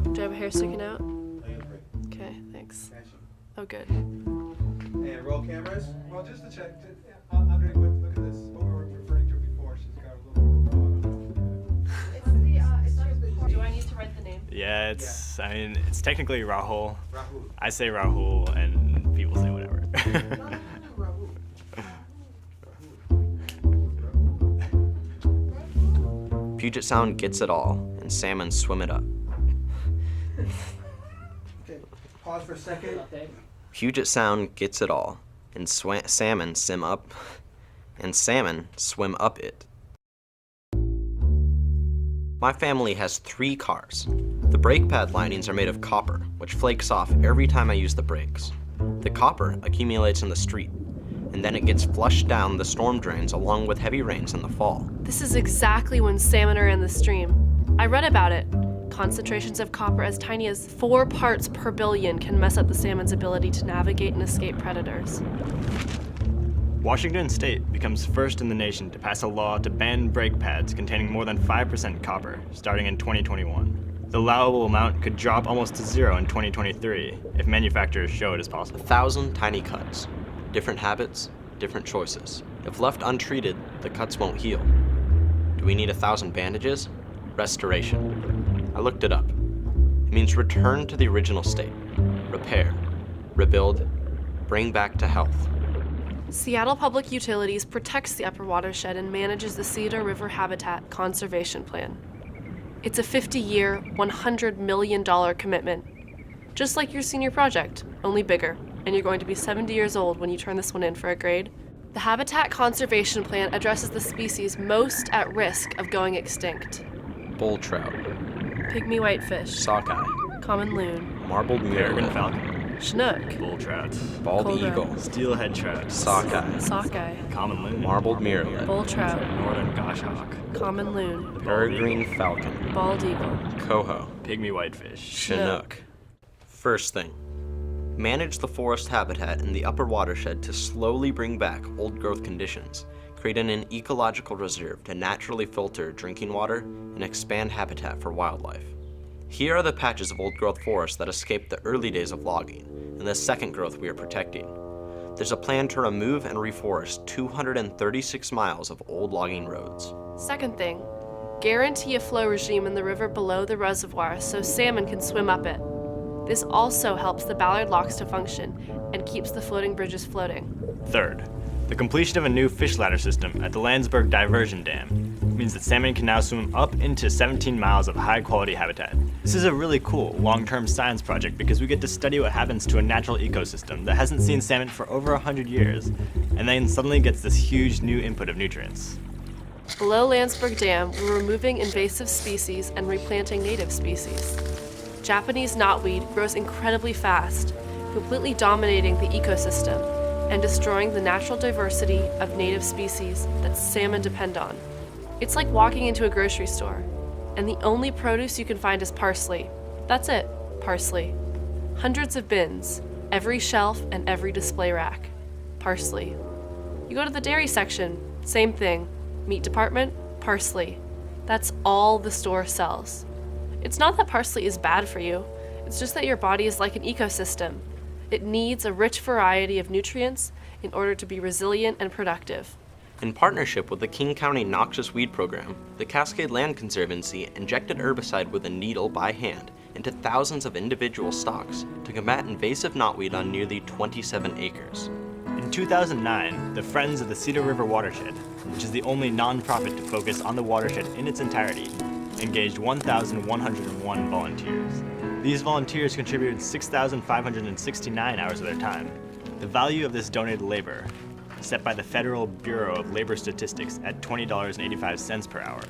Do I have hair sticking out? Okay, thanks. Oh, good. And roll cameras. Well, just to check, I'm going to look at this. What we were referring to before, she's got a little Do I need to write the name? Yeah, it's technically Rahul. Rahul. I say Rahul, and people say whatever. Puget Sound gets it all, and salmon swim it up. Okay, pause for a second. Puget Sound gets it all, and salmon swim up it. My family has 3 cars. The brake pad linings are made of copper, which flakes off every time I use the brakes. The copper accumulates in the street, and then it gets flushed down the storm drains along with heavy rains in the fall. This is exactly when salmon are in the stream. I read about it. Concentrations of copper as tiny as 4 parts per billion can mess up the salmon's ability to navigate and escape predators. Washington State becomes first in the nation to pass a law to ban brake pads containing more than 5% copper, starting in 2021. The allowable amount could drop almost to 0 in 2023 if manufacturers show it is possible. 1,000 tiny cuts. Different habits, different choices. If left untreated, the cuts won't heal. Do we need 1,000 bandages? Restoration. I looked it up. It means return to the original state. Repair, rebuild, bring back to health. Seattle Public Utilities protects the upper watershed and manages the Cedar River Habitat Conservation Plan. It's a 50-year, $100 million commitment. Just like your senior project, only bigger. And you're going to be 70 years old when you turn this one in for a grade. The Habitat Conservation Plan addresses the species most at risk of going extinct. Bull trout, Pygmy whitefish, sockeye, common loon, marbled Peregrine mirror, falcon, chinook, bull trout, bald Colder. eagle, steelhead trout, sockeye, sockeye, common loon, marbled mirror, bull trout, northern goshawk, common loon, peregrine falcon, bald eagle, coho, pygmy whitefish. chinook. First thing, manage the forest habitat in the upper watershed to slowly bring back old growth conditions, creating an ecological reserve to naturally filter drinking water and expand habitat for wildlife. Here are the patches of old growth forest that escaped the early days of logging and the second growth we are protecting. There's a plan to remove and reforest 236 miles of old logging roads. Second thing, guarantee a flow regime in the river below the reservoir so salmon can swim up it. This also helps the Ballard locks to function and keeps the floating bridges floating. Third, the completion of a new fish ladder system at the Landsberg Diversion Dam means that salmon can now swim up into 17 miles of high-quality habitat. This is a really cool long-term science project because we get to study what happens to a natural ecosystem that hasn't seen salmon for over 100 years, and then suddenly gets this huge new input of nutrients. Below Landsberg Dam, we're removing invasive species and replanting native species. Japanese knotweed grows incredibly fast, completely dominating the ecosystem and destroying the natural diversity of native species that salmon depend on. It's like walking into a grocery store, and the only produce you can find is parsley. That's it, parsley. Hundreds of bins, every shelf and every display rack. Parsley. You go to the dairy section, same thing. Meat department, parsley. That's all the store sells. It's not that parsley is bad for you, it's just that your body is like an ecosystem. It needs a rich variety of nutrients in order to be resilient and productive. In partnership with the King County Noxious Weed Program, the Cascade Land Conservancy injected herbicide with a needle by hand into thousands of individual stalks to combat invasive knotweed on nearly 27 acres. In 2009, the Friends of the Cedar River Watershed, which is the only non-profit to focus on the watershed in its entirety, engaged 1,101 volunteers. These volunteers contributed 6,569 hours of their time. The value of this donated labor, set by the Federal Bureau of Labor Statistics at $20.85 per hour,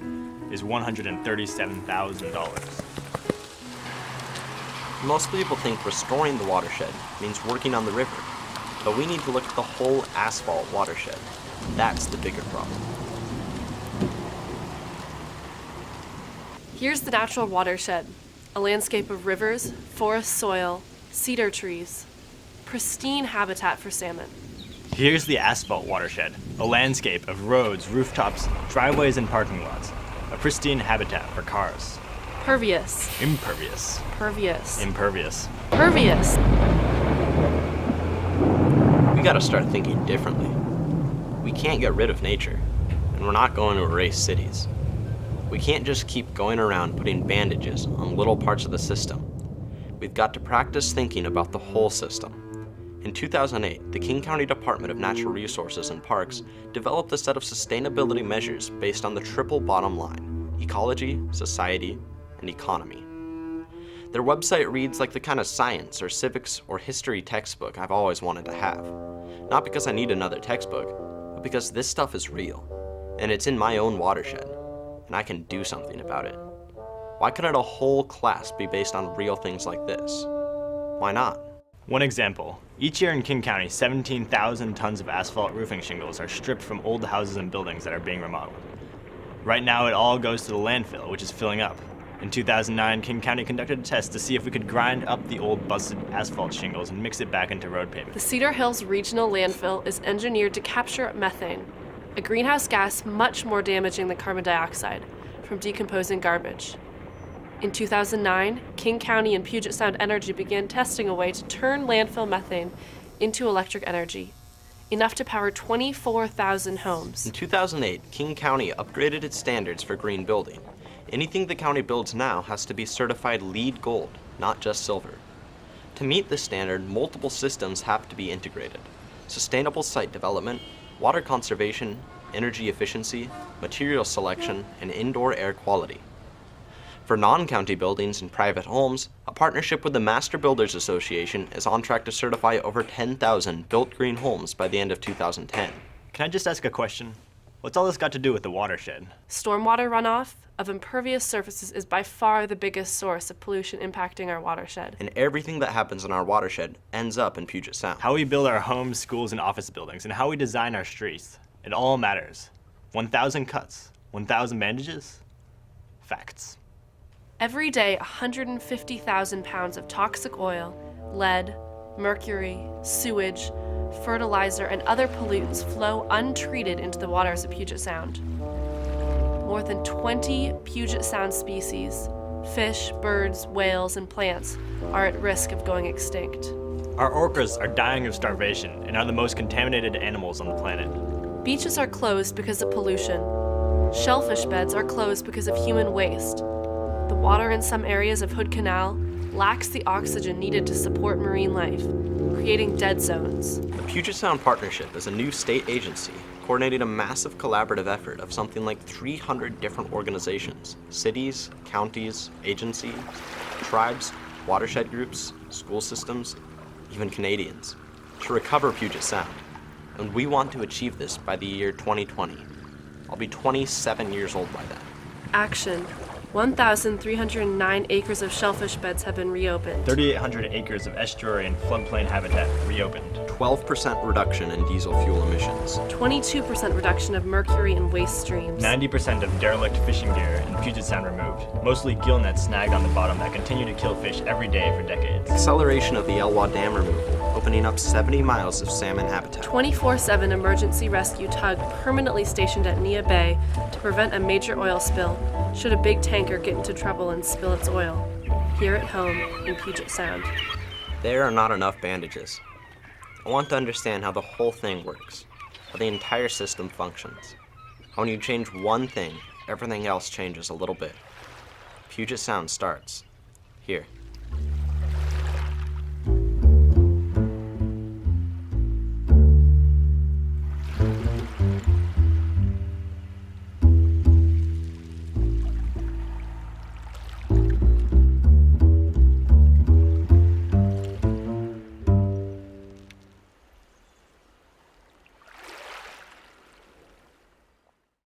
is $137,000. Most people think restoring the watershed means working on the river, but we need to look at the whole asphalt watershed. That's the bigger problem. Here's the natural watershed, a landscape of rivers, forest soil, cedar trees, pristine habitat for salmon. Here's the asphalt watershed, a landscape of roads, rooftops, driveways, and parking lots, a pristine habitat for cars. Pervious. Impervious. Pervious. Impervious. Pervious. We gotta start thinking differently. We can't get rid of nature, and we're not going to erase cities. We can't just keep going around putting bandages on little parts of the system. We've got to practice thinking about the whole system. In 2008, the King County Department of Natural Resources and Parks developed a set of sustainability measures based on the triple bottom line: ecology, society, and economy. Their website reads like the kind of science or civics or history textbook I've always wanted to have. Not because I need another textbook, but because this stuff is real, and it's in my own watershed, and I can do something about it. Why couldn't a whole class be based on real things like this? Why not? One example. Each year in King County, 17,000 tons of asphalt roofing shingles are stripped from old houses and buildings that are being remodeled. Right now, it all goes to the landfill, which is filling up. In 2009, King County conducted a test to see if we could grind up the old busted asphalt shingles and mix it back into road pavement. The Cedar Hills Regional Landfill is engineered to capture methane, a greenhouse gas much more damaging than carbon dioxide, from decomposing garbage. In 2009, King County and Puget Sound Energy began testing a way to turn landfill methane into electric energy, enough to power 24,000 homes. In 2008, King County upgraded its standards for green building. Anything the county builds now has to be certified LEED Gold, not just silver. To meet this standard, multiple systems have to be integrated: sustainable site development, water conservation, energy efficiency, material selection, and indoor air quality. For non-county buildings and private homes, a partnership with the Master Builders Association is on track to certify over 10,000 built green homes by the end of 2010. Can I just ask a question? What's all this got to do with the watershed? Stormwater runoff of impervious surfaces is by far the biggest source of pollution impacting our watershed. And everything that happens in our watershed ends up in Puget Sound. How we build our homes, schools, and office buildings, and how we design our streets. It all matters. 1,000 cuts, 1,000 bandages? Facts. Every day, 150,000 pounds of toxic oil, lead, mercury, sewage, fertilizer, and other pollutants flow untreated into the waters of Puget Sound. More than 20 Puget Sound species, fish, birds, whales, and plants, are at risk of going extinct. Our orcas are dying of starvation and are the most contaminated animals on the planet. Beaches are closed because of pollution. Shellfish beds are closed because of human waste. The water in some areas of Hood Canal lacks the oxygen needed to support marine life, creating dead zones. The Puget Sound Partnership is a new state agency coordinating a massive collaborative effort of something like 300 different organizations, cities, counties, agencies, tribes, watershed groups, school systems, even Canadians, to recover Puget Sound. And we want to achieve this by the year 2020. I'll be 27 years old by then. Action. 1,309 acres of shellfish beds have been reopened. 3,800 acres of estuary and floodplain habitat reopened. 12% reduction in diesel fuel emissions. 22% reduction of mercury in waste streams. 90% of derelict fishing gear in Puget Sound removed, mostly gill nets snagged on the bottom that continue to kill fish every day for decades. Acceleration of the Elwha Dam removal, opening up 70 miles of salmon habitat. 24/7 emergency rescue tug permanently stationed at Nia Bay to prevent a major oil spill should a big tanker get into trouble and spill its oil, here at home in Puget Sound. There are not enough bandages. I want to understand how the whole thing works, how the entire system functions. When you change one thing, everything else changes a little bit. Puget Sound starts here.